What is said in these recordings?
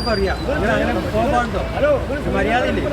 നമുക്കറിയാം. നിങ്ങൾ അങ്ങനെ പോകാൻ പാടുണ്ടോ? മര്യാദയില്ലേ?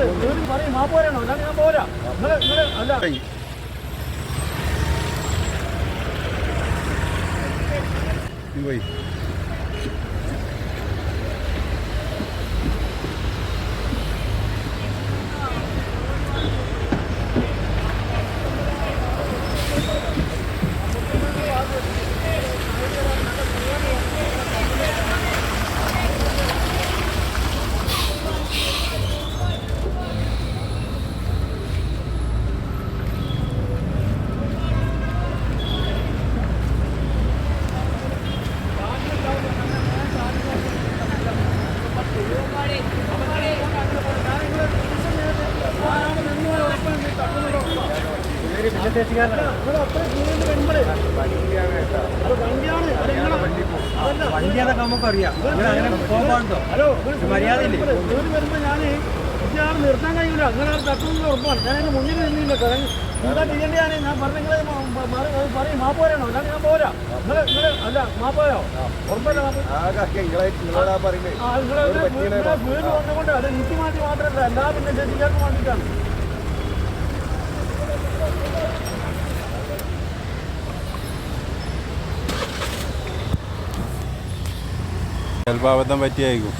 വണ്ടിയാതൊക്കെ നമുക്കറിയാം. നിങ്ങൾ അങ്ങനെ പോകാൻ പാടുണ്ടോ? മര്യാദയില്ലേ? ഞാൻ നിർത്താൻ കഴിയില്ല. അങ്ങനെ തട്ടുന്ന ഉറപ്പാണ്. ഞാൻ അതിന് മുന്നിൽ നിന്നില്ല. എന്താ ചെയ്യേണ്ടതാണ്? ഞാൻ പറഞ്ഞ പറയും മാപ്പ് പോരാണോ? അല്ലാണ്ട് ഞാൻ പോരാ. നിങ്ങൾ അല്ല മാപ്പോയോ? ഉറപ്പല്ല വീട് വന്നുകൊണ്ട് അത് എനിക്ക് മാറ്റി മാത്രമല്ല എല്ലാ പിന്നെ ശരിക്കാർക്ക് വേണ്ടിയിട്ടാണ്. ചിലപ്പോൾ അബദ്ധം പറ്റിയായിരിക്കും.